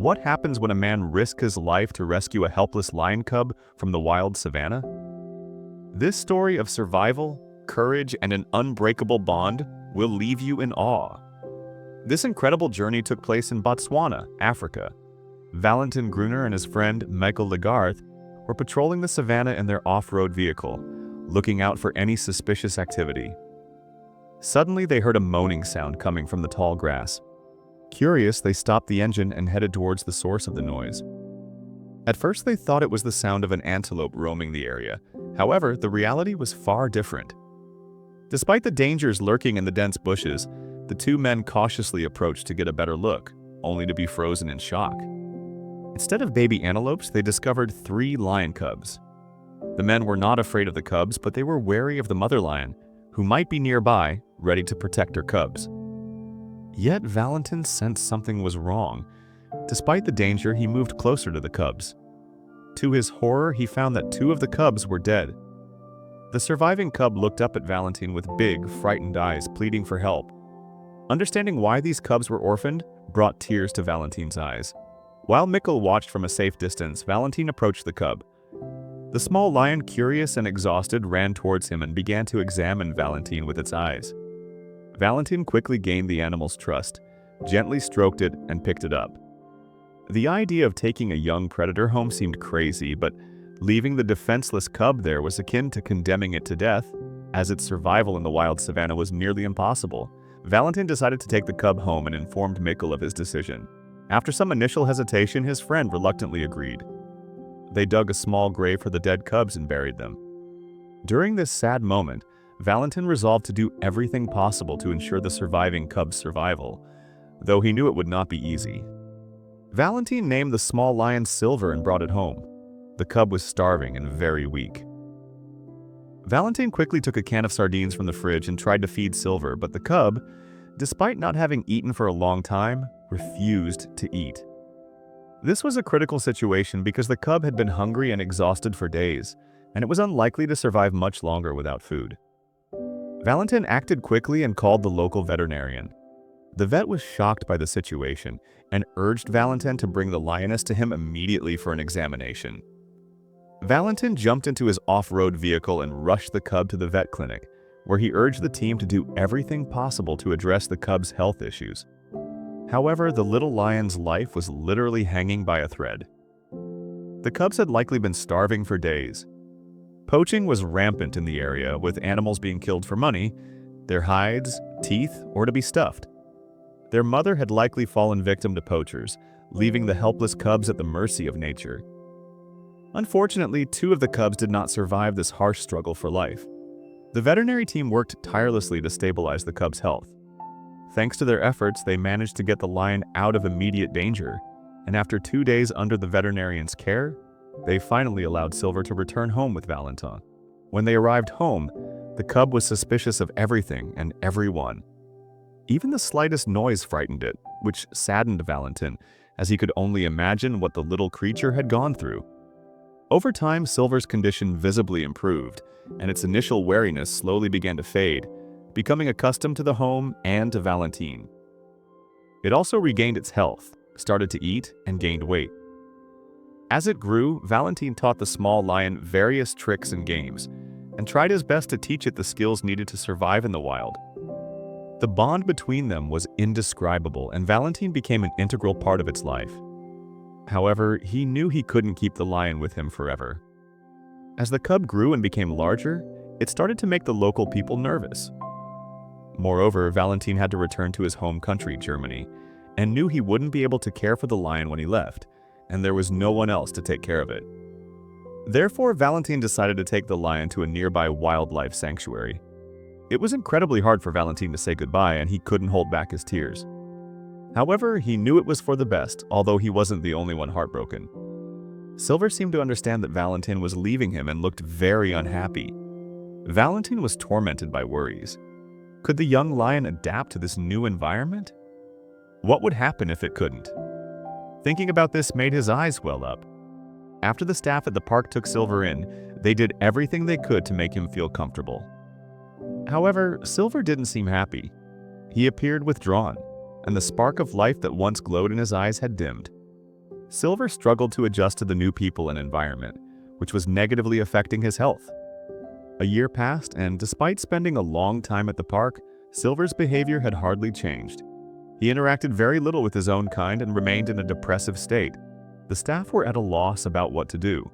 What happens when a man risks his life to rescue a helpless lion cub from the wild savannah? This story of survival, courage, and an unbreakable bond will leave you in awe. This incredible journey took place in Botswana, Africa. Valentin Gruener and his friend Michael Lagarth were patrolling the savannah in their off-road vehicle, looking out for any suspicious activity. Suddenly, they heard a moaning sound coming from the tall grass. Curious, they stopped the engine and headed towards the source of the noise. At first, they thought it was the sound of an antelope roaming the area. However, the reality was far different. Despite the dangers lurking in the dense bushes, the two men cautiously approached to get a better look, only to be frozen in shock. Instead of baby antelopes, they discovered 3 lion cubs. The men were not afraid of the cubs, but they were wary of the mother lion, who might be nearby, ready to protect her cubs. Yet Valentin sensed something was wrong. Despite the danger, he moved closer to the cubs. To his horror, he found that 2 of the cubs were dead. The surviving cub looked up at Valentin with big, frightened eyes, pleading for help. Understanding why these cubs were orphaned brought tears to Valentin's eyes. While Mikkel watched from a safe distance, Valentin approached the cub. The small lion, curious and exhausted, ran towards him and began to examine Valentin with its eyes. Valentin quickly gained the animal's trust, gently stroked it, and picked it up. The idea of taking a young predator home seemed crazy, but leaving the defenseless cub there was akin to condemning it to death, as its survival in the wild savannah was nearly impossible. Valentin decided to take the cub home and informed Mikkel of his decision. After some initial hesitation, his friend reluctantly agreed. They dug a small grave for the dead cubs and buried them. During this sad moment, Valentin resolved to do everything possible to ensure the surviving cub's survival, though he knew it would not be easy. Valentin named the small lion Silver and brought it home. The cub was starving and very weak. Valentin quickly took a can of sardines from the fridge and tried to feed Silver, but the cub, despite not having eaten for a long time, refused to eat. This was a critical situation because the cub had been hungry and exhausted for days, and it was unlikely to survive much longer without food. Valentin acted quickly and called the local veterinarian. The vet was shocked by the situation and urged Valentin to bring the lioness to him immediately for an examination. Valentin jumped into his off-road vehicle and rushed the cub to the vet clinic, where he urged the team to do everything possible to address the cub's health issues. However, the little lion's life was literally hanging by a thread. The cubs had likely been starving for days. Poaching was rampant in the area, with animals being killed for money, their hides, teeth, or to be stuffed. Their mother had likely fallen victim to poachers, leaving the helpless cubs at the mercy of nature. Unfortunately, 2 of the cubs did not survive this harsh struggle for life. The veterinary team worked tirelessly to stabilize the cubs' health. Thanks to their efforts, they managed to get the lion out of immediate danger, and after 2 days under the veterinarian's care, they finally allowed Silver to return home with Valentin. When they arrived home, the cub was suspicious of everything and everyone. Even the slightest noise frightened it, which saddened Valentin, as he could only imagine what the little creature had gone through. Over time, Silver's condition visibly improved, and its initial wariness slowly began to fade, becoming accustomed to the home and to Valentin. It also regained its health, started to eat, and gained weight. As it grew, Valentin taught the small lion various tricks and games, and tried his best to teach it the skills needed to survive in the wild. The bond between them was indescribable, and Valentin became an integral part of its life. However, he knew he couldn't keep the lion with him forever. As the cub grew and became larger, it started to make the local people nervous. Moreover, Valentin had to return to his home country, Germany, and knew he wouldn't be able to care for the lion when he left, and there was no one else to take care of it. Therefore, Valentin decided to take the lion to a nearby wildlife sanctuary. It was incredibly hard for Valentin to say goodbye, and he couldn't hold back his tears. However, he knew it was for the best, although he wasn't the only one heartbroken. Silver seemed to understand that Valentin was leaving him and looked very unhappy. Valentin was tormented by worries. Could the young lion adapt to this new environment? What would happen if it couldn't? Thinking about this made his eyes well up. After the staff at the park took Silver in, they did everything they could to make him feel comfortable. However, Silver didn't seem happy. He appeared withdrawn, and the spark of life that once glowed in his eyes had dimmed. Silver struggled to adjust to the new people and environment, which was negatively affecting his health. A year passed, and despite spending a long time at the park, Silver's behavior had hardly changed. He interacted very little with his own kind and remained in a depressive state. The staff were at a loss about what to do.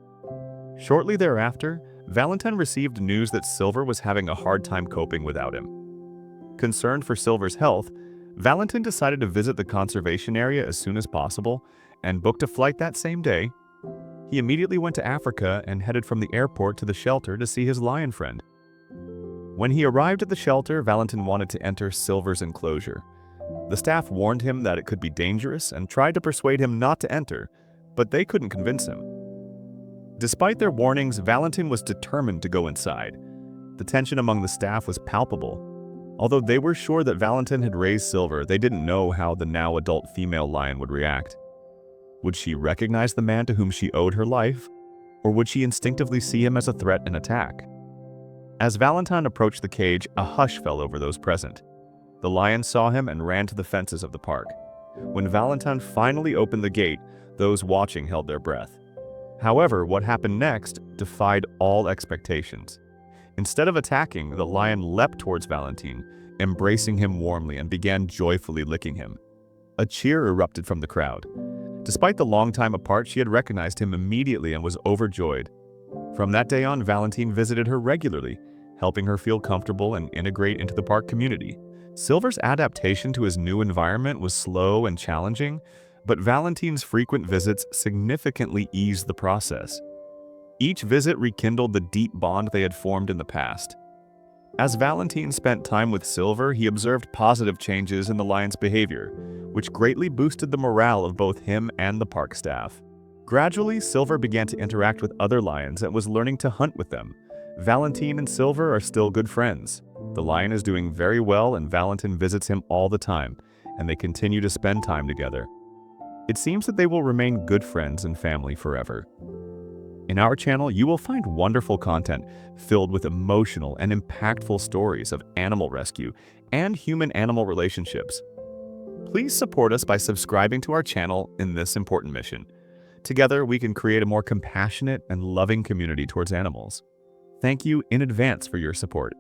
Shortly thereafter, Valentin received news that Silver was having a hard time coping without him. Concerned for Silver's health, Valentin decided to visit the conservation area as soon as possible and booked a flight that same day. He immediately went to Africa and headed from the airport to the shelter to see his lion friend. When he arrived at the shelter, Valentin wanted to enter Silver's enclosure. The staff warned him that it could be dangerous and tried to persuade him not to enter, but they couldn't convince him. Despite their warnings, Valentin was determined to go inside. The tension among the staff was palpable. Although they were sure that Valentin had raised Silver, they didn't know how the now adult female lion would react. Would she recognize the man to whom she owed her life, or would she instinctively see him as a threat and attack? As Valentin approached the cage, a hush fell over those present. The lion saw him and ran to the fences of the park. When Valentin finally opened the gate, those watching held their breath. However, what happened next defied all expectations. Instead of attacking, the lion leapt towards Valentin, embracing him warmly and began joyfully licking him. A cheer erupted from the crowd. Despite the long time apart, she had recognized him immediately and was overjoyed. From that day on, Valentin visited her regularly, helping her feel comfortable and integrate into the park community. Silver's adaptation to his new environment was slow and challenging, but Valentin's frequent visits significantly eased the process. Each visit rekindled the deep bond they had formed in the past. As Valentin spent time with Silver, he observed positive changes in the lion's behavior, which greatly boosted the morale of both him and the park staff. Gradually, Silver began to interact with other lions and was learning to hunt with them. Valentin and Silver are still good friends. The lion is doing very well and Valentin visits him all the time, and they continue to spend time together. It seems that they will remain good friends and family forever. In our channel, you will find wonderful content filled with emotional and impactful stories of animal rescue and human-animal relationships. Please support us by subscribing to our channel in this important mission. Together, we can create a more compassionate and loving community towards animals. Thank you in advance for your support.